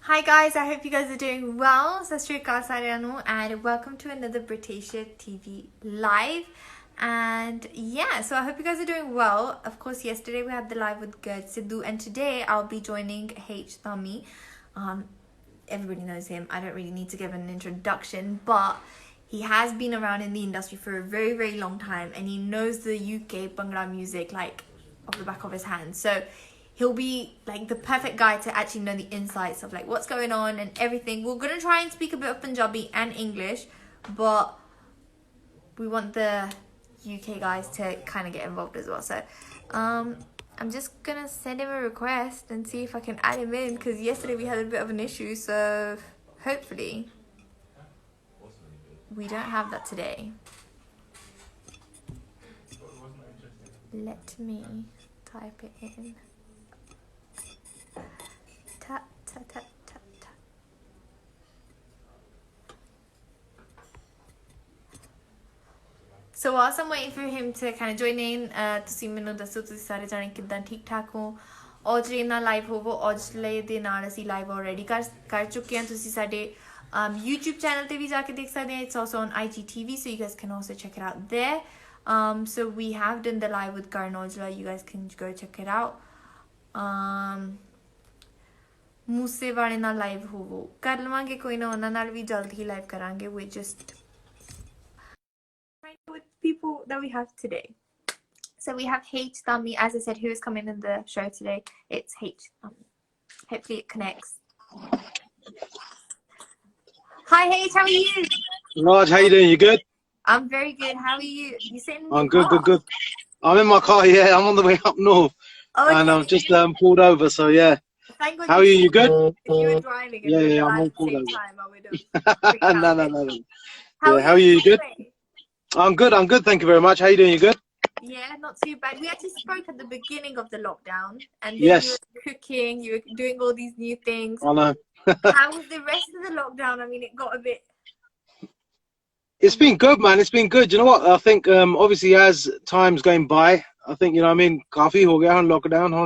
Hi guys, I hope you guys are doing well. Sat Shri Akal ਸਾਰਿਆਂ ਨੂੰ and welcome to another Britisher TV live. And yeah, so I hope you guys are doing well. Of course, yesterday we had the live with Gerd Sidhu, and today I'll be joining H Dhami. Everybody knows him. I don't really need to give an introduction, but he has been around in the industry for a very, very long time, and he knows the UK Bhangra music like off the back of his hand. So he'll be like the perfect guy to actually know the insights of like what's going on and everything. We're gonna try and speak a bit of Punjabi and English, but we want the UK guys to kind of get involved as well. So I'm just gonna send him a request and see if I can add him in, because yesterday we had a bit of an issue, so hopefully we don't have that today. Let me type it in. Ta, ta, ta, ta, ta. So whilst I'm waiting for him to kind of join in, ਤੁਸੀਂ ਮੈਨੂੰ ਦੱਸੋ ਤੁਸੀਂ ਸਾਰੇ ਜਾਣੇ ਕਿੱਦਾਂ ਠੀਕ ਠਾਕ ਹੋ। ਅੱਜ ਇਹਨਾਂ ਲਾਈਵ ਹੋਵੋ, ਅੱਜ ਲਈ ਦੇ ਨਾਲ ਅਸੀਂ ਲਾਈਵ ਆਲਰੇਡੀ ਕਰ ਚੁੱਕੇ ਹਾਂ। ਤੁਸੀਂ ਸਾਡੇ YouTube channel ਤੇ ਵੀ ਜਾ ਕੇ ਦੇਖ ਸਕਦੇ ਹੋ. It's also on IGTV, so you guys can also check it out there. So we have done the live with Karan Aujla. You guys can go check it out. Moose ਵਾਲੇ ਨਾਲ live ਹੋਵੋ, ਕਰ ਲਵਾਂਗੇ ਕੋਈ ਨਾ, ਉਹਨਾਂ ਨਾਲ ਵੀ ਜਲਦੀ ਹੀ ਲਾਈਵ ਕਰਾਂਗੇ. We just with people that we have today. So we have H Dhami, as I said, who is coming in the show today. It's H Dhami. Hopefully it connects. Hi H, how are you? Raj, how you doing? You good? I'm very good. How are you? You sitting in I'm your good, car? good. I'm in my car, yeah. I'm on the way up north. Okay. And I'm just pulled over, so yeah. Thank God. How are you? You good? If you were driving and Yeah, doing the I'm live all at the pulled same over. time, I would have freaked out. No. How Yeah, how are you? You good? anyway? I'm good, thank you very much. How you doing? You good? Yeah, not too bad. We actually spoke at the beginning of the lockdown, and then Yes. you were cooking, you were doing all these new things. I know. How was the rest of the lockdown? I mean, it got a bit... It's been good, man. It's been good. You know what? I think obviously as time's going by, I think, you know what I mean, काफी हो गया हम lockdown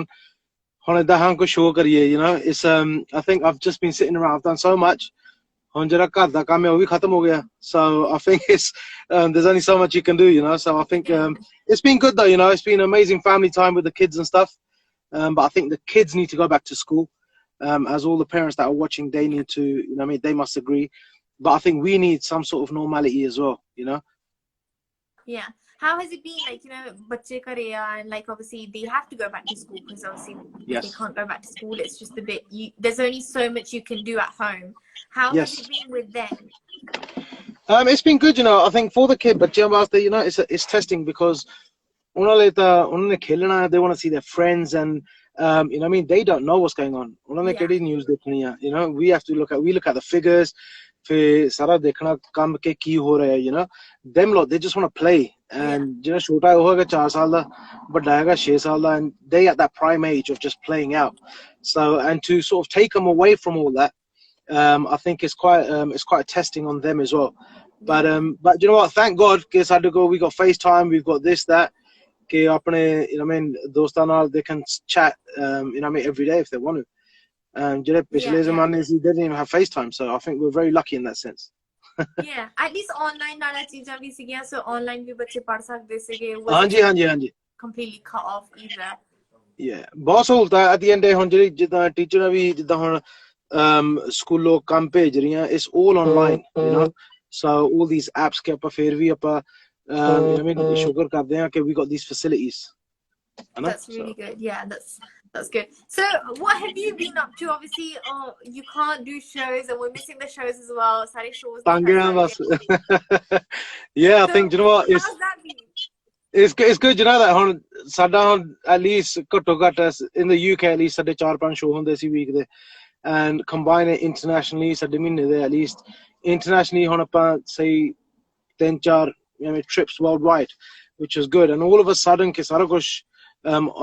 हम इधर हमको show करिए, you know. It's I think I've just been sitting around. I've done so much. हम जरा घर दा काम है वो भी खत्म हो गया. So I think it's there's only so much you can do, you know. So I think it's been good though, you know. It's been amazing family time with the kids and stuff. But I think the kids need to go back to school. As all the parents that are watching, they need to, you know what I mean, they must agree. But I think we need some sort of normality as well, you know. Yeah. How has it been, like, you know, बच्चे करे and like obviously they have to go back to school, because obviously Yes. they can't go back to school. It's just a bit, there's only so much you can do at home. How Yes. has it been with them? It's been good, you know. I think for the kid, but you know, it's testing, because उन्होंने खेलना है, they want to see their friends, and you know what I mean, they don't know what's going on. उन्होंने केड़ी news देखनी है, you know. We look at the figures, फिर सारा देखना काम के की हो रहा है, you know. Them lot, they just want to play, and you know, छोटा होगा 4 साल दा, बड़ा होगा 6 साल दा, and they at that prime age of just playing out. So, and to sort of take them away from all that, I think it's quite testing on them as well. But you know what? Thank God, we got FaceTime, we've got this, that. कि अपने, you know what I mean, दोस्तां नाल they can chat, you know what I mean, every day if they want to. ਜਿਹੜੇ ਪਿਛਲੇ ਜ਼ਮਾਨੇ ਸੀ, they didn't even have FaceTime, so I think we're very lucky in that sense. Yeah, at least online नाला चीज़ां भी सीखियां, so online भी बच्चे पढ़ सकते सीगे. ਹਾਂਜੀ Completely cut off either. Yeah, ਬਹੁਤ ਸਹੂਲਤਾਂ at the end day ਹੁਣ ਜਿਹੜੀ ਜਿੱਦਾਂ ਟੀਚਰਾਂ ਵੀ ਜਿੱਦਾਂ ਹੁਣ ਸਕੂਲੋਂ ਕੰਮ ਭੇਜ ਰਹੀਆਂ, it's all online, you know. So all these apps ਕਿ ਆਪਾਂ ਫੇਰ ਵੀ ਆਪਾਂ you know what I mean, ਸ਼ੁਕਰ ਕਰਦੇ ਹਾਂ ਕਿ we got these facilities. That's really good. Yeah, that's good. So what have you been up to? Obviously, you can't do shows, and we're missing the shows as well. Sorry, shows. Yeah, I think, you know what, how's that been? It's good, you know, that ਹੁਣ ਸਾਡਾ ਹੁਣ at least ਘੱਟੋ ਘੱਟ in the UK at least ਸਾਡੇ 4-5 show ਹੁੰਦੇ ਸੀ week ਦੇ, and combine it internationally ਸਾਡੇ ਮਹੀਨੇ ਦੇ at least internationally ਹੁਣ ਆਪਾਂ ਸਹੀ 3-4 you know, trips worldwide, which is good. And all of a sudden ਕਿ ਸਾਰਾ ਕੁਝ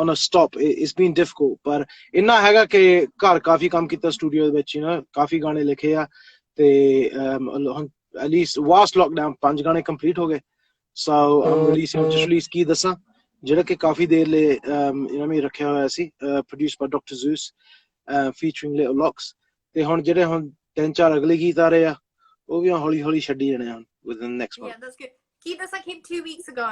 on a stop, it's been difficult, but ਇੰਨਾ ਹੈਗਾ ਕਿ ਘਰ ਕਾਫੀ ਕੰਮ ਕੀਤਾ ਸਟੂਡੀਓ ਦੇ ਵਿੱਚ, you know, ਕਾਫੀ ਗਾਣੇ ਲਿਖੇ ਆ, ਤੇ at least whilst lockdown 5 ਗਾਣੇ complete ਹੋ ਗਏ. So I'm just released ਕੀ ਦੱਸਾਂ, ਜਿਹੜਾ ਕਿ ਕਾਫੀ ਦੇਰ ਲਈ you know me ਰੱਖਿਆ ਹੋਇਆ ਸੀ, produced by Dr. Zeus, featuring Little Locks. ਤੇ ਹੁਣ ਜਿਹੜੇ ਹੁਣ 3-4 ਅਗਲੇ ਗੀਤ ਆ ਰਹੇ ਆ ਉਹ ਵੀ ਹੌਲੀ ਹੌਲੀ ਛੱਡੀ ਜਾਣੇ ਹਨ within the next month. Yeah, that's good. Keith, that's like him 2 weeks ago.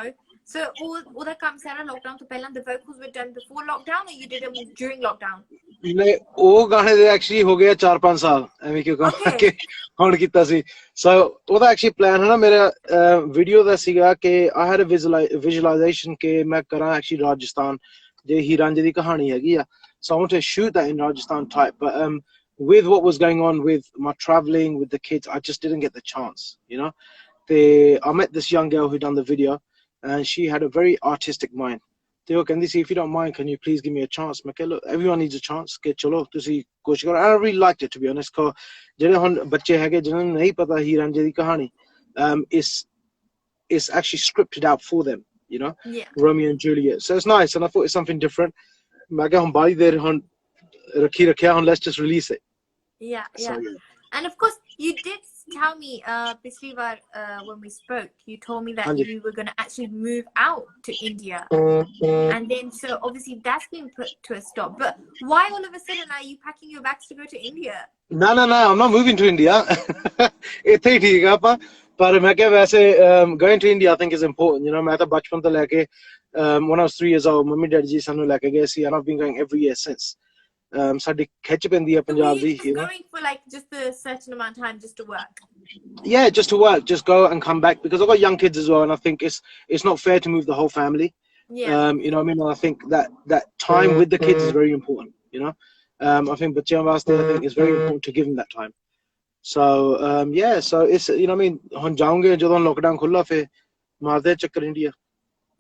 So all that comes out of lockdown to ਪਹਿਲਾਂ the vocals were done before lockdown, or you did them during lockdown? ਨਹੀਂ ਉਹ ਗਾਣੇ ਦੇ actually ਹੋ ਗਏ 4-5 ਸਾਲ ਐਵੇਂ ਕਿਉਂ ਕਹਾਂ ਕਿ ਹੁਣ ਕੀਤਾ ਸੀ ਸੋ ਉਹਦਾ ਐਕਚੁਅਲੀ ਪਲਾਨ ਹੈ ਨਾ ਮੇਰਾ ਵੀਡੀਓ ਦਾ ਸੀਗਾ ਕਿ I had a visualization ਕਿ ਮੈਂ ਕਰਾਂ ਐਕਚੁਅਲੀ ਰਾਜਸਥਾਨ ਜੇ ਹੀਰ ਰਾਂਝੇ ਦੀ ਕਹਾਣੀ ਹੈਗੀ ਆ so I want to shoot that in Rajasthan type but with what was going on with my traveling with the kids I just didn't get the chance you know I met this young girl who done the video and she had a very artistic mind ਤੇ ਉਹ ਕਹਿੰਦੀ ਸੀ if you don't mind can you please give me a chance ਮੈਂ ਕਿਹਾ look everyone needs a chance ਕਿ ਚਲੋ ਤੁਸੀਂ ਕੋਸ਼ਿਸ਼ ਕਰੋ I really liked it to be honest ਕੋ ਜਿਹੜੇ ਹੁਣ ਬੱਚੇ ਹੈਗੇ ਜਿਨ੍ਹਾਂ ਨੂੰ ਨਹੀਂ ਪਤਾ ਹੀਰ ਰਾਂਝੇ ਦੀ ਕਹਾਣੀ it's actually scripted out for them you know Romeo and Juliet so it's nice and I thought it's something different ਮੈਂ ਕਿਹਾ ਹੁਣ ਬਾਹਲੀ ਦੇਰ ਹੁਣ ਰੱਖੀ ਰੱਖਿਆ ਹੁਣ let's just release it yeah and of course you did tell me ਪਿਛਲੀ ਵਾਰ when we spoke you told me that you were going to actually move out to India and then so obviously that's been put to a stop but why all of a sudden are you packing your bags to go to India no I'm not moving to India ਇੱਥੇ ਹੀ ਠੀਕ ਆ ਆਪਾਂ ਪਰ ਮੈਂ ਕਿਹਾ ਵੈਸੇ going to India I think is important you know ਮੈਂ ਤਾਂ ਬਚਪਨ ਤੋਂ ਲੈ ਕੇ when I was 3 years old mummy daddy ਜੀ ਸਾਨੂੰ ਲੈ ਕੇ ਗਏ ਸੀ and I've been going every year since ਸਾਡੀ ਖਿੱਚ ਪੈਂਦੀ ਆ ਪੰਜਾਬ ਦੀ you know going for like just a certain amount of time just to work yeah just to work just go and come back because I've got young kids as well and I think it's not fair to move the whole family you know what I mean I think that time with the kids is very important you know I think ਬੱਚਿਆਂ ਵਾਸਤੇ I think it's very important to give them that time so yeah so it's you know what I mean ਹੁਣ ਜਾਉਂਗੇ ਜਦੋਂ lockdown ਖੁੱਲਾ ਫੇ ਮਾਰਦੇ ਚੱਕਰ India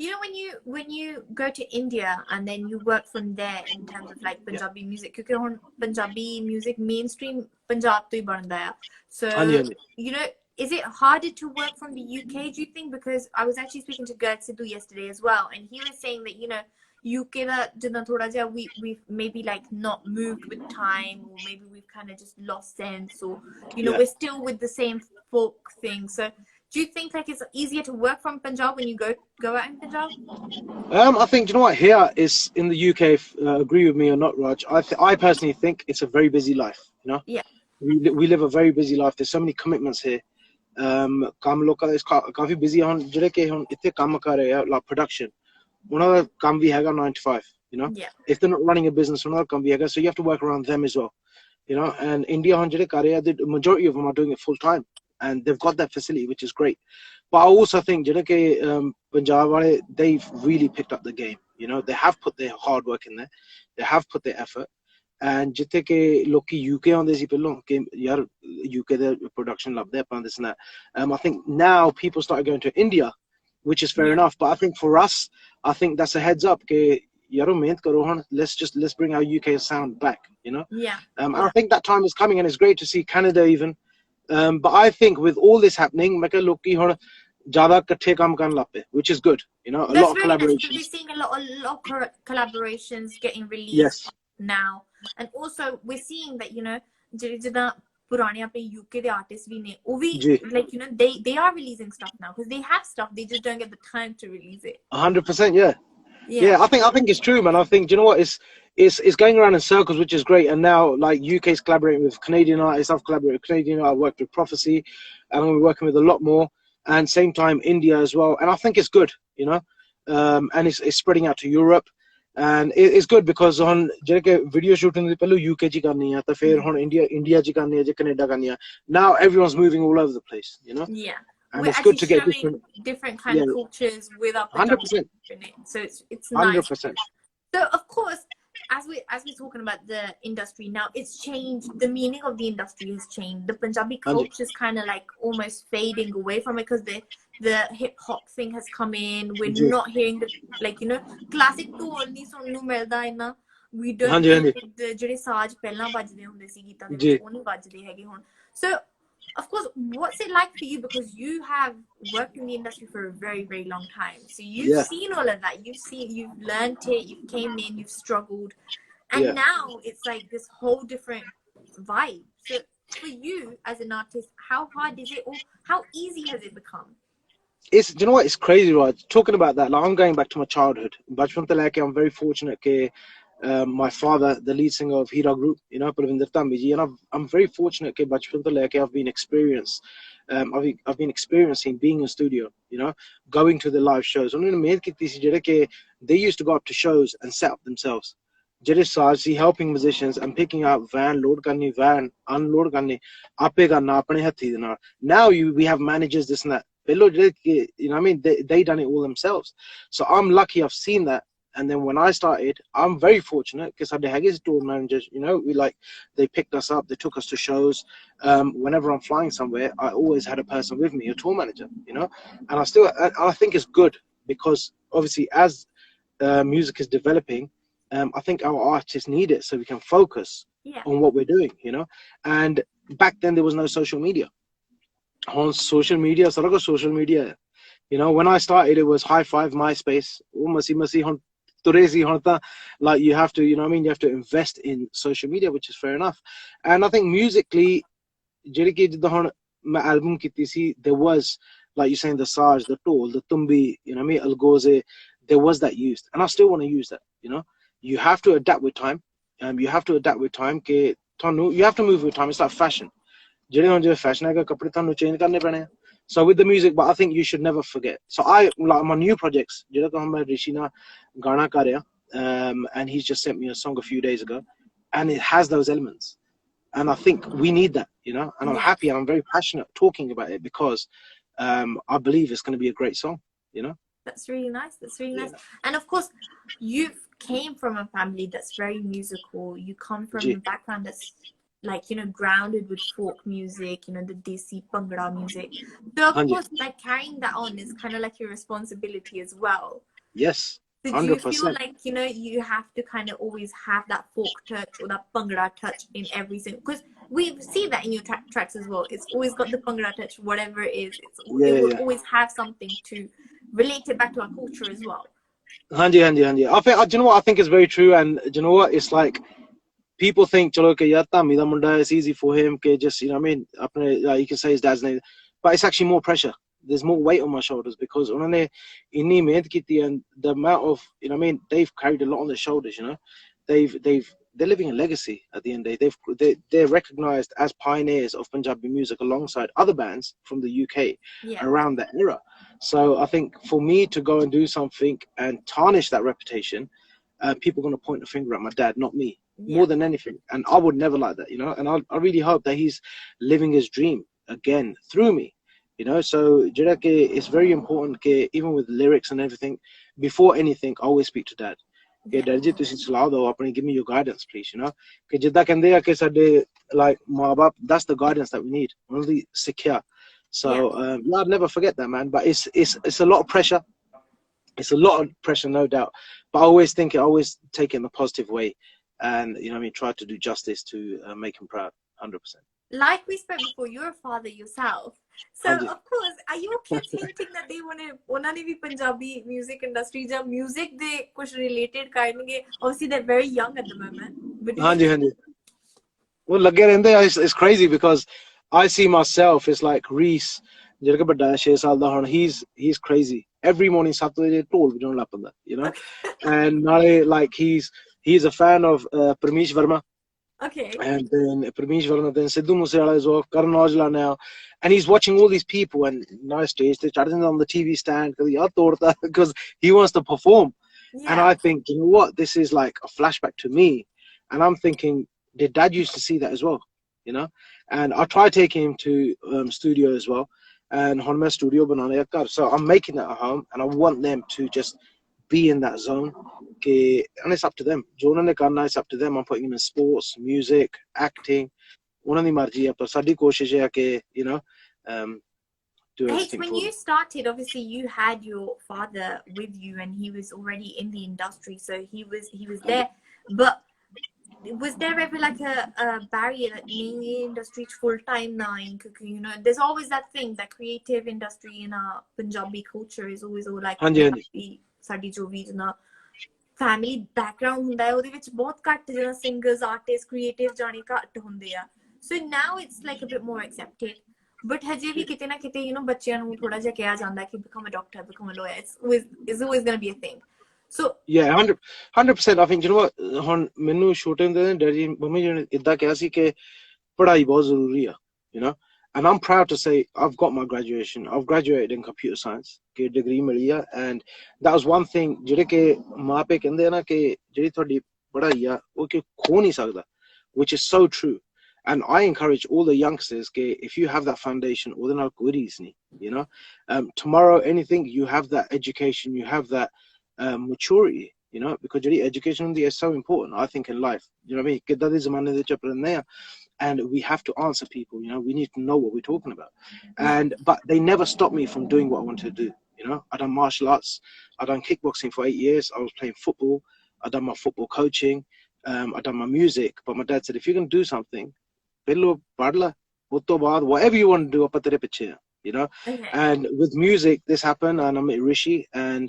You know when you go to India and then you work from there in terms of like Punjabi music ਕਿਉਂਕਿ ਹੁਣ Punjabi music mainstream Punjab ਤੋਂ ਹੀ ਬਣਦਾ ਆ so you know is it harder to work from the UK do you think because I was actually speaking to Gert Sidhu yesterday as well and he was saying that you know UK ਦਾ ਜਿੱਦਾਂ ਥੋੜਾ ਜਿਹਾ we've maybe like not moved with time or maybe we've kind of just lost sense or you know we're still with the same folk thing so do you think like it's easier to work from Punjab when you go out in Punjab? I think, you know what, here is in the UK, agree with me or not, Raj, I personally think it's a very busy life, you know? Yeah. We live a very busy life. There's so many commitments here. ਕੰਮ ਲੋਕਾਂ ਦਾ ਕਾਫੀ busy ਹੁਣ ਜਿਹੜੇ ਕਿ ਹੁਣ ਇੱਥੇ ਕੰਮ ਕਰ ਰਹੇ ਆ like production ਉਹਨਾਂ ਦਾ ਕੰਮ ਵੀ ਹੈਗਾ 9 to 5 you know if they're not running a business ਉਹਨਾਂ ਦਾ ਕੰਮ ਵੀ ਹੈਗਾ so you have to work around them as well you know and India ਹੁਣ ਜਿਹੜੇ ਕਰ ਰਹੇ ਆ the majority of them are doing it full time and they've got that facility which is great but I also think ਜਿਹੜੇ ਕਿ ਪੰਜਾਬ ਵਾਲੇ they've really picked up the game you know they have put their hard work in there they have put their effort and ਜਿੱਥੇ ਕਿ ਲੋਕੀ UK ਆਉਂਦੇ ਸੀ ਪਹਿਲਾਂ ਕਿ ਯਾਰ UK ਦੇ production ਲੱਭਦੇ ਆਪਾਂ this and that I think now people started going to India which is fair enough but I think for us I think that's a heads up ਕਿ ਯਾਰੋ ਮਿਹਨਤ ਕਰੋ ਹੁਣ let's bring our UK sound back you know and I think that time is coming and it's great to see Canada even but I think with all this happening ਮੈਂ ਕਿਹਾ ਲੋਕੀ ਹੁਣ ਜ਼ਿਆਦਾ ਇਕੱਠੇ ਕੰਮ ਕਰਨ ਲੱਗ ਪਏ which is good you know a lot of collaborations we're seeing a lot of collaborations getting released now and also we're seeing that you know ਜਿਹੜੇ ਜਿੱਦਾਂ ਪੁਰਾਣੇ ਆਪਣੇ UK ਦੇ ਆਰਟਿਸਟ ਵੀ ਨੇ ਉਹ ਵੀ like you know they are releasing stuff now because they have stuff they just don't get the time to release it 100% yeah I think it's true man I think you know what it's going around in circles which is great and now like UK's collaborating with Canadian artists I've collaborated with Canadian I worked with Prophecy and we're working with a lot more and same time India as well and I think it's good you know and it's spreading out to Europe and it's good because on ਜਿਹੜੇ ਕਿ video shooting ਦੇ ਪਹਿਲਾਂ UK ਚ ਕਰਨੀ ਆ ਤਾਂ ਫਿਰ ਹੁਣ India ਚ ਕਰਨੀ ਆ ਜਾਂ Canada ਕਰਨੀ ਆ now everyone's moving all over the place you know and we're it's good to get different kind of cultures with our 100% in it so it's nice 100% so of course as we're talking about the industry now it's changed the meaning of the industry has changed the Punjabi culture is kind of like almost fading away from it because the hip hop thing has come in we're not hearing the like you know classic ਢੋਲ ਨਹੀਂ ਸੁਣਨ ਨੂੰ ਮਿਲਦਾ ਇੰਨਾ we don't hear the ਜਿਹੜੇ ਸਾਜ਼ ਪਹਿਲਾਂ ਵੱਜਦੇ ਹੁੰਦੇ ਸੀ ਗੀਤਾਂ ਦੇ ਵਿੱਚ ਉਹ ਨਹੀਂ ਵੱਜਦੇ ਹੈਗੇ ਹੁਣ so of course what's it like for you because you have worked in the industry for a very very long time so you've seen all of that you've learned it you came in you've struggled and now it's like this whole different vibe so for you as an artist how hard is it or how easy has it become it's you know what it's crazy right talking about that like I'm going back to my childhood bachpan to like I'm very fortunate ke my father, the lead singer of Hira Group, you know, Parvinder Dhami ji, and I'm very fortunate that bachpan to leke I've been I've been experiencing being in studio, you know, going to the live shows. They used to go up to shows and set up themselves. Helping musicians and picking up van, load karni, van, unload karni, ape karna, apne hathi de naal. Now we have managers, this and that. You know what I mean? They done it all themselves. So I'm lucky I've seen that. And then when I started, I'm very fortunate because I had tour managers, you know, they picked us up, they took us to shows. Whenever I'm flying somewhere, I always had a person with me, a tour manager, you know, and I think it's good because obviously as music is developing, I think our artists need it so we can focus on what we're doing, you know. And back then there was no social media. On social media, social media, you know, when I started, it was High Five, MySpace, like you have to, you know what I mean, you have to invest in social media, which is fair enough. And I think musically, my album there was, like you're saying, the Saj, the Tol, the Tumbi, you know what I mean, Algoze, there was that used, and I still want to use that, you know. You have to adapt with time. You have to adapt with time. You have to move with time. It's like fashion. So with the music, but I think you should never forget. So I like my new projects. And he's just sent me a song a few days ago, and it has those elements. And I think we need that, you know. And I'm happy and I'm very passionate talking about it because I believe it's going to be a great song, you know. That's really nice. That's really nice. And of course, you came from a family that's very musical. You come from a background that's like, you know, grounded with folk music, you know, the desi Bhangra music. So of course, like carrying that on is kind of like your responsibility as well. Yes. So 100%. Do you feel like, you know, you have to kind of always have that folk touch or that Bhangra touch in every single, because we see that in your tracks as well. It's always got the Bhangra touch, whatever it is. It will always have something to relate it back to our culture as well. Hanji. I think, you know what, I think is very true. And you know what, it's like people think, chalo ke Dhami da munda, it's easy for him, ke just, you know what I mean, you can say his dad's name, but it's actually more pressure. There's more weight on my shoulders because unhone inni mehnat kiti, and the amount of, you know what I mean, they've carried a lot on their shoulders, you know. They're living a legacy at the end of the day. They're recognized as pioneers of Punjabi music alongside other bands from the UK around that era. So I think for me to go and do something and tarnish that reputation, people are going to point the finger at my dad, not me, more than anything. And I would never like that, you know. And I really hope that he's living his dream again through me, you know. So it's very important, even with lyrics and everything, before anything, I always speak to dad. Give me your guidance, please, you know. Like that's the guidance that we need, only secure. So I'd never forget that, man. But it's a lot of pressure. It's a lot of pressure, no doubt. But I always always take it in a positive way, and you know what I mean, try to do justice to make him proud, 100%. Like we spoke before, you're a father yourself. So of course, are your kids hinting that they want to be Punjabi music industry, jab music they kuch related karenge? Obviously, they're very young at the moment. But well, it's crazy because I see myself. It's like Reese, he's crazy. Every morning, Saturday, you know, and like he's a fan of Parmish Verma. Okay. And then Parmish Verma, then Sidhu Moosewala as well, Karan Aujla now, and he's watching all these people and nice stage. They're chatting on the TV stand because he wants to perform. And I think, you know what, this is like a flashback to me, and I'm thinking, did dad used to see that as well, you know? And I try taking him to studio as well, and Honma studio banana kar. So I'm making that at home, and I want them to just be in that zone. And it's up to them. It's up to them. I'm putting them in sports, music, acting. You know, when you started, obviously you had your father with you, and he was already in the industry, so he was there. But was there ever like a barrier that in the industry full time now? You know, there's always that thing, that creative industry in our Punjabi culture is always all like ਸਾਡੀ ਜੋ ਵੀ ਜਿੰਨਾ family background ਹੁੰਦਾ ਹੈ ਉਹਦੇ ਵਿੱਚ ਬਹੁਤ ਘੱਟ ਜਿਹੜਾ ਸਿੰਗਰਸ ਆਰਟਿਸਟ ਕ੍ਰੀਏਟਿਵ ਜਾਣੇ ਘੱਟ ਹੁੰਦੇ ਆ so now it's like a bit more accepted but ਹਜੇ ਵੀ ਕਿਤੇ ਨਾ ਕਿਤੇ ਯੂ نو ਬੱਚਿਆਂ ਨੂੰ ਥੋੜਾ ਜਿਹਾ ਕਿਹਾ ਜਾਂਦਾ ਕਿ become a doctor become a lawyer it's always going to be a thing So Yeah, 100%. I think, you know what, ਹੁਣ ਮੈਨੂੰ ਛੋਟੇ ਹੁੰਦੇ ਨੇ ਡੈਡੀ ਮੰਮੀ ਜੀ ਨੇ ਇਦਾਂ ਕਿਹਾ ਸੀ ਕਿ ਪੜ੍ਹਾਈ ਬਹੁਤ ਜ਼ਰੂਰੀ ਆ, you know. And I'm proud to say I've got my graduation. I've graduated in computer science, ਕਿ degree ਮਿਲੀ ਆ, and that was one thing ਜਿਹੜੇ ਕਿ ਮਾਪੇ ਕਹਿੰਦੇ ਆ ਨਾ ਕਿ ਜਿਹੜੀ ਤੁਹਾਡੀ ਪੜ੍ਹਾਈ ਆ ਉਹ ਕਿ ਖੋ ਨਹੀਂ ਸਕਦਾ, which is so true. And I encourage all the youngsters ਕਿ if you have that foundation ਉਹਦੇ ਨਾਲ ਕੋਈ ਰੀਸ ਨਹੀਂ, you know. Tomorrow anything you have that education, you have that maturity, you know, because education is so important, I think, in life, you know what I mean, ਕਿੱਦਾਂ ਦੇ ਜ਼ਮਾਨੇ ਦੇ ਚ ਰਹਿੰਦੇ ਆ, and we have to answer people, you know, we need to know what we're talking about. And but they never stopped me from doing what I wanted to do, you know. I done martial arts, I done kickboxing for 8 years, I was playing football, I done my football coaching, I done my music, but my dad said if you're going to do something, whatever you want to do, ਆਪਾਂ ਤੇਰੇ ਪਿੱਛੇ ਆ, you know. okay. And with music this happened, and I met Rishi, and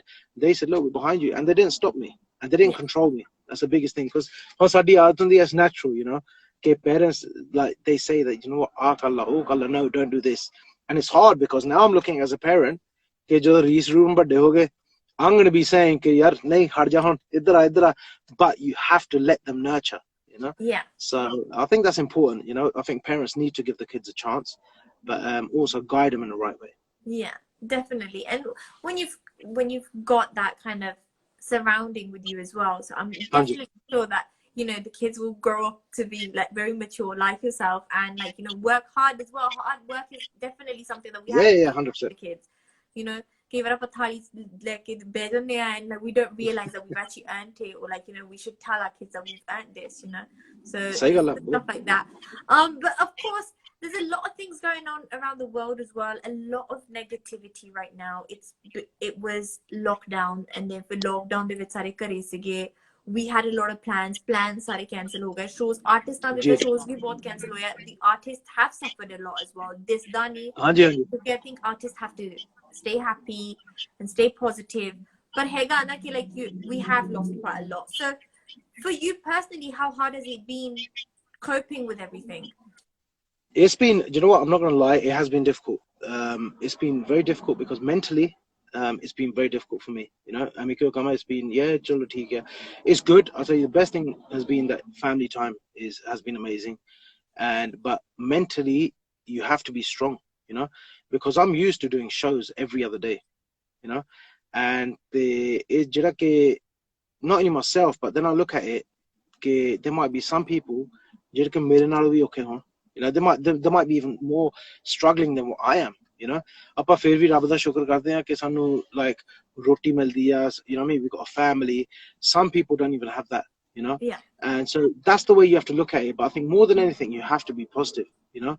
they said look, we're behind you, and they didn't stop me, and they didn't control me. That's the biggest thing, because it's natural, you know. Okay, parents, like, they say that, you know what, no, don't do this. And it's hard because now I'm looking as a parent, I'm going to be saying but you have to let them nurture, you know. Yeah. So I think that's important, you know. I think parents need to give the kids a chance, but also guide them in the right way. Yeah, definitely. And when you've got that kind of surrounding with you as well, so I'm definitely sure that, you know, the kids will grow up to be like very mature like yourself, and like, you know, work hard as well. Hard work is definitely something that we have to 100%. the kids, you know. Like and like we don't realize that we've actually earned it, or like, you know, we should tell our kids that we've earned this, you know. So stuff like that. But of course there's a lot of things going on around the world as well. A lot of negativity right now. It was lockdown, and then for lockdown they were we had a lot of plans sare cancel ho gaye, shows artists the shows bhi bahut cancel hoya. The artists have suffered a lot as well this Dhami. I think artists have to stay happy and stay positive, but hega na ki like we have lost quite a lot. So for you personally, how hard has it been coping with everything? It's been, you know what, I'm not going to lie, it has been difficult. It's been very difficult because mentally it's been very difficult for me, you know. It's been, it's good. I'll tell you, the best thing has been that family time has been amazing, and but mentally you have to be strong, you know, because I'm used to doing shows every other day, you know. And not only myself, but then I look at it, there might be some people, you know, they might be even more struggling than what I am, you know. ਆਪਾਂ ਫਿਰ ਵੀ ਰੱਬ ਦਾ ਸ਼ੁਕਰ ਕਰਦੇ ਹਾਂ ਕਿ ਸਾਨੂੰ like ਰੋਟੀ ਮਿਲਦੀ ਆ, you know what I mean, we've got a family. Some people don't even have that, you know. Yeah. And so that's the way you have to look at it. But I think more than anything you have to be positive, you know.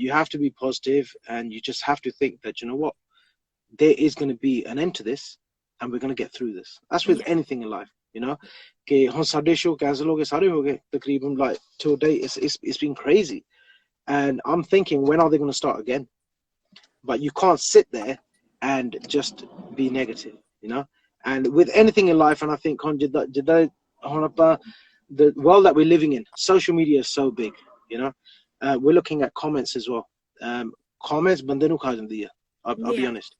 You have to be positive, and you just have to think that, you know what, there is going to be an end to this, and we're going to get through this. That's with anything in life, you know. कि हम साढ़े show cancel हो गए, सारे हो गए तकरीबन, like till date it's been crazy, and I'm thinking, when are they going to start again? But you can't sit there and just be negative, you know. And with anything in life, and I think the world that we're living in, social media is so big, you know. We're looking at comments as well. Comments bande nu kha jandi hai, I'll be honest,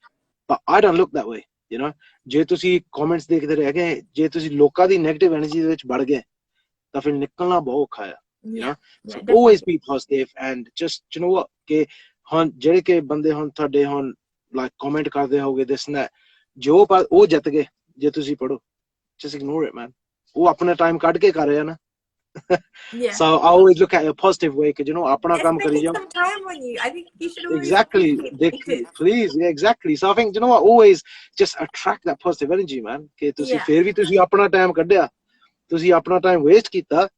but I don't look that way, you know. ਜੇ ਤੁਸੀਂ comments ਦੇਖਦੇ ਰਹਿ ਗਏ, ਜੇ ਤੁਸੀਂ ਲੋਕਾਂ ਦੀ negative energy ਦੇ ਵਿੱਚ ਵੜ ਗਏ, ਤਾਂ ਫਿਰ ਨਿਕਲਣਾ ਬਹੁਤ ਔਖਾ ਹੈ, you know. So always be positive, and just, you know what, ਕਿ ਹੁਣ ਜਿਹੜੇ ਕਿ ਬੰਦੇ ਹੁਣ ਤੁਹਾਡੇ ਹੁਣ like comment ਕਰਦੇ ਹੋਗੇ this and that, ਜੋ ਉਹ ਜਿੱਤ ਗਏ, ਜੇ ਤੁਸੀਂ ਪੜੋ, just ignore it, man. ਉਹ ਆਪਣਾ time ਕੱਢ ਕੇ ਕਰ ਰਿਹਾ ਨਾ. So I always look at it a positive way, because, you know, apna kaam kari jao. Some time on you. I think you should always exactly please, yeah, exactly. So I think, you know what, always just attract that positive energy, man. Ke tusi fir vi tusi apna time kadya, tusi apna time waste kita,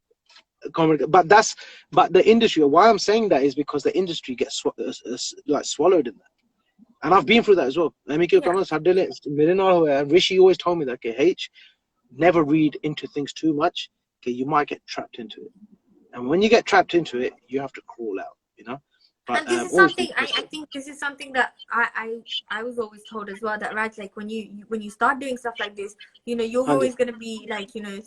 but the industry, why I'm saying that is because the industry gets like swallowed in that, and I've been through that as well. Let me keep on sadde le mere naal hoya. Rishi always told me that, ke H, never read into things too much. Okay, you might get trapped into it, and when you get trapped into it, you have to crawl out, you know. But, and this is something I think this is something that I was always told as well, that Raj, like when you start doing stuff like this, you know, you're always going to be like, you know,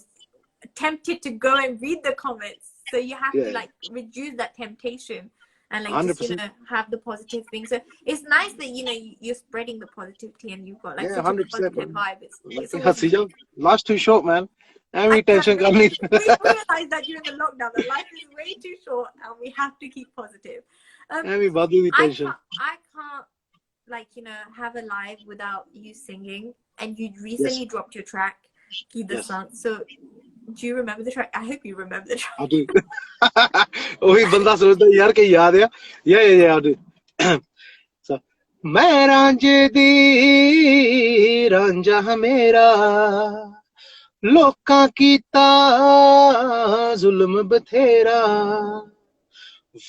tempted to go and read the comments, so you have to like reduce that temptation and like just 100%. have the positive thing. So it's nice that you're spreading the positivity and you've got like Yeah, such a 100%, positive man. vibe. It's Like, always great. life's too short, man. I Every tension we, coming. we realized that during the lockdown that life is way too short and we have to keep positive. Every body tension. I can't like have a live without you singing, and you Yes. recently dropped your track Keep the Yes. Sun. So do you remember the track? I hope you remember the track. I do. वही बंदा सोचता यार के याद है. Yeah, I do. So, मैं रांझे दी रांझा मेरा लोकां कीता जुल्म बथेरा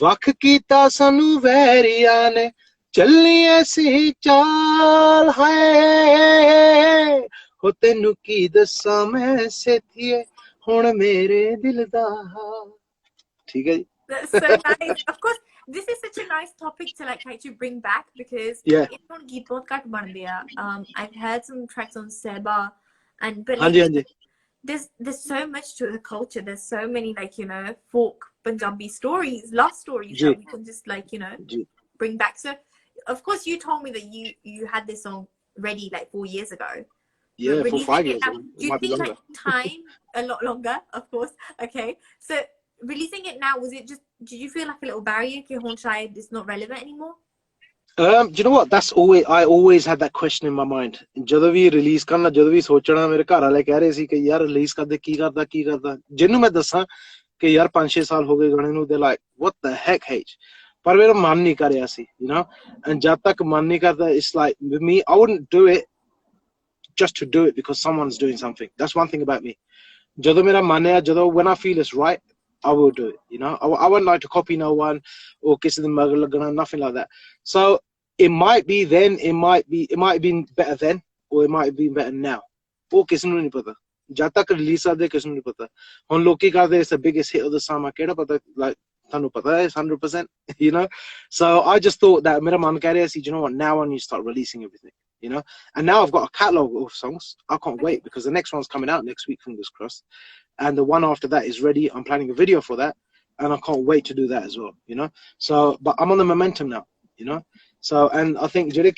वख कीता सानू वैरिया ने चलनी ऐसी चाल है हो तेनू की दसा मैं सेथिए हुण मेरे दिल दा हाल. ठीक है जी. That's so nice. Of course, this is such a nice topic to like actually bring back because Yeah. it's on Geet Podcast ban diya. I've heard some tracks on Seba, but हाँ जी, हाँ like ji. there's so much to the culture. There's so many like folk Punjabi stories, love stories ji that we can just like ji. bring back. So of course you told me that you had this song ready like 4 years ago. Yeah, But for 5 years. now, It do you might be think longer. like time a lot longer? Of course. Okay. So releasing it now, was it just? Did you feel like a little barrier? Ki hon shayad it's not relevant anymore. Do you know what? I always had that question in my mind. ਜਦੋਂ ਵੀ release ਕਰਨਾ ਜਦੋਂ ਵੀ ਸੋਚਣਾ ਮੇਰੇ ਘਰ ਵਾਲੇ ਕਹਿ ਰਹੇ ਸੀ ਕਿ ਯਾਰ ਰਿਲੀਜ਼ ਕਰਦੇ ਕੀ ਕਰਦਾ ਜਿਹਨੂੰ ਮੈਂ ਦੱਸਾਂ ਕਿ ਯਾਰ 5-6 ਸਾਲ ਹੋ ਗਏ ਗਾਣੇ ਨੂੰ, they like what the heck H, ਪਰ ਮੇਰਾ ਮਨ ਨਹੀਂ ਕਰ ਰਿਹਾ ਸੀ, and ਜਦ ਤੱਕ ਮਨ ਨਹੀਂ ਕਰਦਾ, it's like with me I wouldn't do it just to do it because someone's doing something. That's one thing about me. ਜਦੋਂ ਮੇਰਾ ਮਨ ਹੈ, ਜਦੋਂ when I feel it's right, I will do it, I wouldn't like to copy no one or ਕਿਸੇ ਦੇ ਮਗਰ ਲੱਗਣਾ, nothing like that. So it might be then, it might have been better then, or it might have been better now. ਉਹ ਕਿਸੇ ਨੂੰ ਨਹੀਂ ਪਤਾ, ਜਦ ਤੱਕ ਰਿਲੀਜ਼ ਕਰਦੇ ਕਿਸੇ ਨੂੰ ਨਹੀਂ ਪਤਾ. ਹੁਣ ਲੋਕੀ ਕਰਦੇ it's the biggest hit of the summer, ਕਿਹੜਾ ਪਤਾ, like ਤੁਹਾਨੂੰ ਪਤਾ ਹੈ 100%, so I just thought that ਮੇਰਾ ਮਨ ਕਹਿ ਰਿਹਾ ਸੀ, you know what, now I need to start releasing everything, and now I've got a catalogue of songs. I can't wait because the next one's coming out next week, fingers crossed, and the one after that is ready. I'm planning a video for that, and I can't wait to do that as well, so but I'm on the momentum now, so, and I think ਜਿਹੜੇ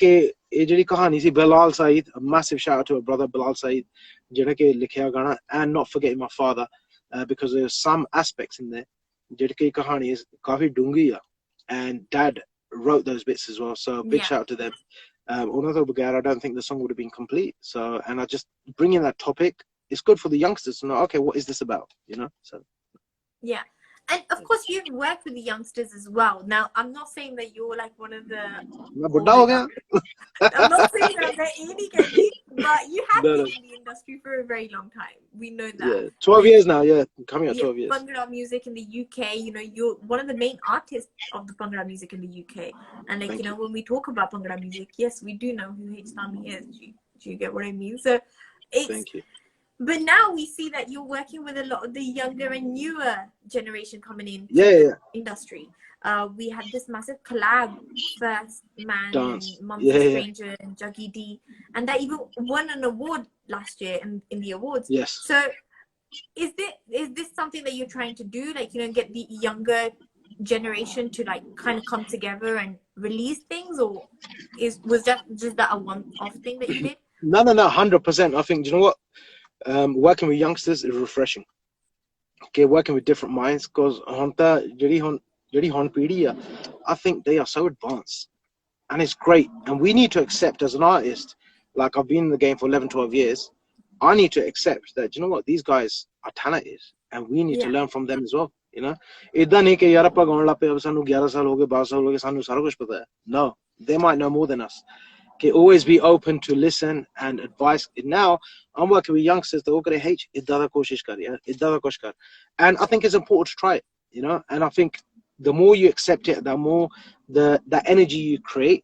ਜਿਹੜੀ ਕਹਾਣੀ ਸੀ Bilal Saeed, a massive shout out to a brother Bilal Saeed, ਜਿਹੜੇ ਕਿ ਲਿਖਿਆ ਗਾਣਾ, and not forgetting my father, because there's some aspects in there ਜਿਹੜੀ ਕਿ ਕਹਾਣੀ is ਕਾਫੀ ਡੂੰਗੀ ਆ, and dad wrote those bits as well, so big shout out to them. ਉਹਨਾਂ ਤੋਂ ਬਗੈਰ I don't think the song would have been complete. So, and I just bringing that topic, it's good for the youngsters to know, okay, what is this about, so Yeah. And of course, you've worked with the youngsters as well. Now, I'm not saying that you're like one of the. मैं बुड्ढा हो गया. I'm not saying that they're any, but you have No, been no. in the industry for a very long time. We know that. Yeah, 12 years now. Yeah, coming up 12 years. Bhangra music in the UK, you're one of the main artists of the Bhangra music in the UK. And like, when we talk about Bhangra music, yes, we do know who Dhami is. Do you get what I mean? So it's. Thank you. But now we see that you're working with a lot of the younger and newer generation coming in Yeah, the industry. We had this massive collab, First Man Dance. and Mum's a Stranger and Juggy D, and that even won an award last year in the awards. Yes. So is this something that you're trying to do, like get the younger generation to like kind of come together and release things, or was that just that a one-off thing that you did? No, 100%. I think, you know what, working with youngsters is refreshing. Okay, working with different minds, because I think they are so advanced, and it's great, and we need to accept as an artist, like I've been in the game for 11-12 years, I need to accept that, you know what, these guys are talented and we need to learn from them as well, ਏਦਾਂ ਨਹੀਂ ਕਿ ਯਾਰ ਆਪਾਂ ਗਾਉਣ ਲੱਗ ਪਏ ਸਾਨੂੰ 11 ਸਾਲ ਹੋ ਗਏ 12 ਸਾਲ ਹੋ ਗਏ ਸਾਨੂੰ ਸਾਰਾ ਕੁਝ ਪਤਾ ਹੈ. No, they might know more than us. Okay, always be open to listen and advice. Now I'm working with youngsters that all gonna hate ਏਦਾਂ ਦਾ ਕੋਸ਼ਿਸ਼ ਕਰ ਯਾਰ ਏਦਾਂ ਦਾ ਕੁਝ ਕਰ, and I think it's important to try it, and I think the more you accept it, the more the energy you create,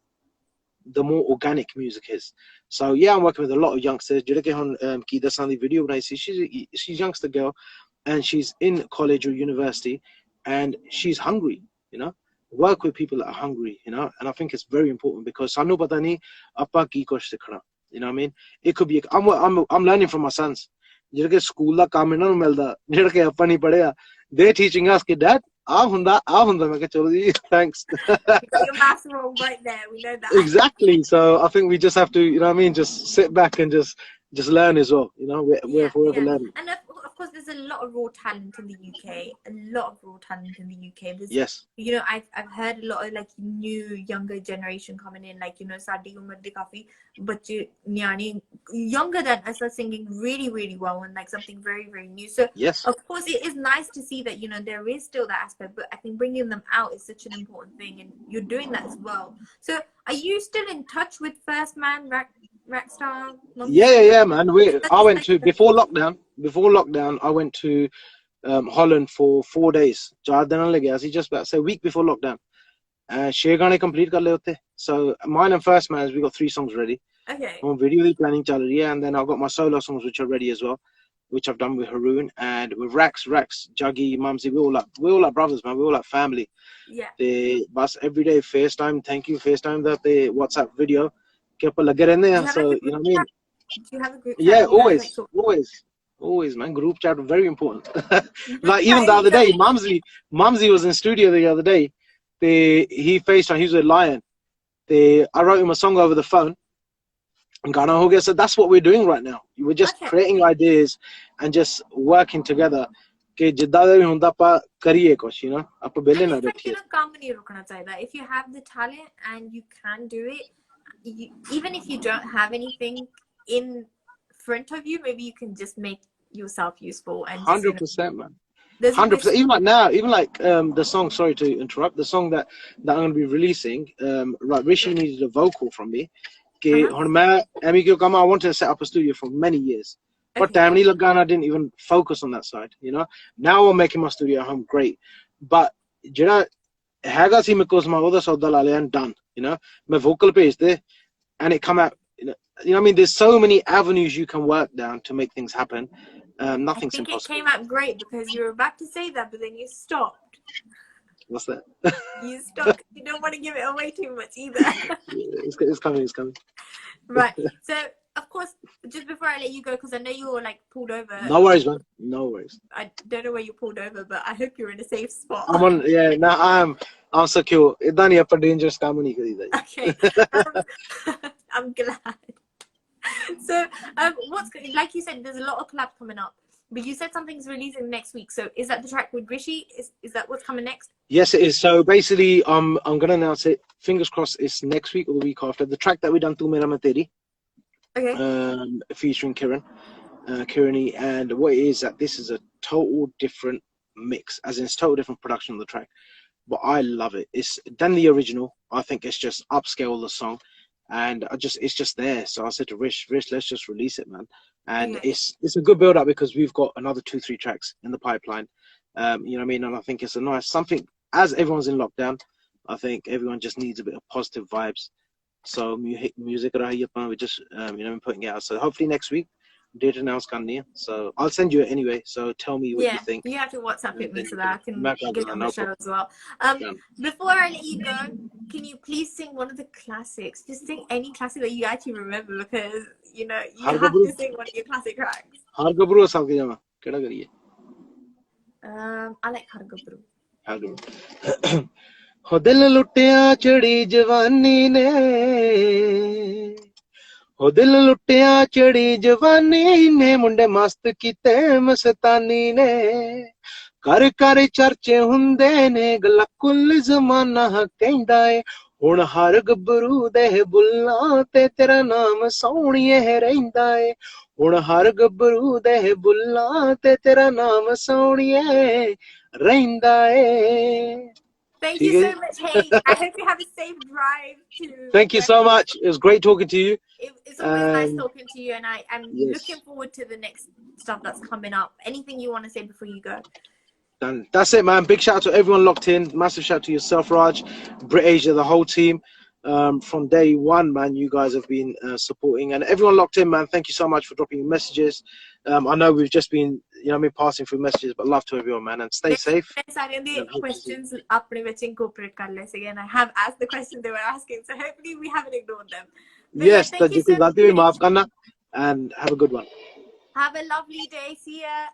the more organic music is. So yeah, I'm working with a lot of youngsters. ਜਿਹੜੇ ਕਿ ਹੁਣ ਕੀ ਦੱਸਾਂ ਦੀ video ਬਣਾਈ ਸੀ, she's a youngster girl and she's in college or university and she's hungry, work with people that are hungry, and I think it's very important because ਸਾਨੂੰ ਪਤਾ ਨਹੀਂ ਆਪਾਂ ਕੀ ਕੁਝ ਸਿੱਖਣਾ, you know what I mean? It could be I'm learning from my sons, ਜਿਹੜੇ ਕਿ school ਦਾ ਕੰਮ ਇਹਨਾਂ ਨੂੰ ਮਿਲਦਾ ਜਿਹੜਾ ਕਿ ਆਪਾਂ ਨਹੀਂ ਪੜ੍ਹਿਆ, they're teaching us ਕਿ dad मैं कहा चलो जी, thanks. You got your maths wrong right there. We know that. Exactly. So I think we just have to, you know what I mean, just sit back and just learn as well. You know, we're Yeah, forever yeah. learning. And of course, there's a lot of raw talent in the UK. A lot of raw talent in the UK. There's, Yes. you know, I've heard a lot of like new younger generation coming in, like, you know, Sadi Umar de Kafi, but Nyani younger than us are singing really, really well and like something very, very new. So Yes. of course it is nice to see that, you know, there is still that aspect, but I think bringing them out is such an important thing, and you're doing that as well. So are you still in touch with First Man, Rackstar, Yeah, man. I That's went like to before lockdown. Before lockdown, I went to Holland for 4 days. 4 दिन लगे ऐसे just about say a week before lockdown. छह गाने complete कर ले होते. So mine and First Man's, we got 3 songs ready. okay. Video planning चल रही है, and then I've got my solo songs which are ready as well, which I've done with Haroon and with Rax, Juggy, Mumsy. We're all like brothers, man. We're all like family. Yeah. They bus every day FaceTime. Thank you FaceTime that they WhatsApp video. के ऊपर लगे रहने हैं. So you know what I mean. Do you have a group chat? Yeah, You guys, like, always, man. Group chat very important. Like Yeah, even the other day, Mumsy was in studio the other day. He FaceTime. He was with Lion. I wrote him a song over the phone. And Ghana Hoga said that's what we're doing right now. We're just creating ideas and just working together. कि जिद्दां दा भी हुंदा पा करिए कुछ, you know, आप बेले ना बैठिए. काम नहीं रुकना चाहिए. If you have the talent and you can do it, even if you don't have anything in front of you, maybe you can just make yourself useful and 100%, man. 100%. Even like now, even like the song. Sorry to interrupt. The song that I'm going to be releasing. Right, Rishi needed a vocal from me. I wanted to set up a studio for many years. But damn, I didn't even focus on that side, you know. Now I'm making my studio at home great. But you know, haga si because my other sauda and done, you know. My vocal page there and it come out, you know what I mean? There's so many avenues you can work down to make things happen. Nothing's impossible. It came out great because you were about to say that, but then you stopped. What's that? You stopped. You don't want to give it away too much either. It's coming. Right. So, of course, just before I let you go, because I know you were like pulled over. No worries, man. No worries. I don't know where you pulled over, but I hope you're in a safe spot. I'm on. Yeah, now I'm secure. It's not a dangerous company. Okay. I'm glad. So, what's like you said, there's a lot of collabs coming up. But you said something's releasing next week. So is that the track with Rishi? Is that what's coming next? Yes, it is. So basically, I'm gonna announce it. Fingers crossed, it's next week or the week after. The track that we done, Tu Mera Materi, featuring Kirani, and what it is that this is a total different mix, as in it's total different production of the track. But I love it. It's than the original. I think it's just upscale the song, and it's just there. So I said to Rish, let's just release it, man. And it's a good build up because we've got another 2-3 tracks in the pipeline. You know what I mean? And I think it's a nice something. As everyone's in lockdown, I think everyone just needs a bit of positive vibes. So music, we're just you know, putting it out. So hopefully next week, date announce karni hai. So I'll send you it anyway. So tell me what you think. You have to WhatsApp it me so that I can get on the show as well. Before I let you go, can you please sing one of the classics? Just sing any classic that you actually remember, because you know you have to sing one of your classic tracks. Har Gabru sab ke jama keda kariye? I like Har Gabru. Har Gabru. Ho dil luttiya chadi jawani ne, ho dil luttiya chadi jawani ne, munde mast kite mastani ne, कर कर चर्चे हुंदे ने, गला कुल जमाना कहंदा ए, हुण हर गबरू दे बुल्लां ते तेरा नाम सोहणिए रहिंदा ए, हुण हर गबरू दे बुल्लां ते तेरा नाम सोहणिए रहिंदा ए. Thank you so much. Hey, I hope you have a safe drive to. Thank you so much. It was great talking to you. It's always nice talking to you, and I'm looking forward to the next stuff that's coming up. Anything you want to say before you go? Done. That's it, man. Big shout out to everyone locked in. Massive shout out to yourself, Raj, Brit Asia, the whole team. From day one, man, you guys have been supporting, and everyone locked in, man. Thank you so much for dropping your messages. I know we've just been, you know, passing through messages, but love to everyone, man, and stay safe. Questions incorporate and I have asked the questions they were asking, so hopefully we haven't ignored them. But yes, and have a good one. Have a lovely day. See ya.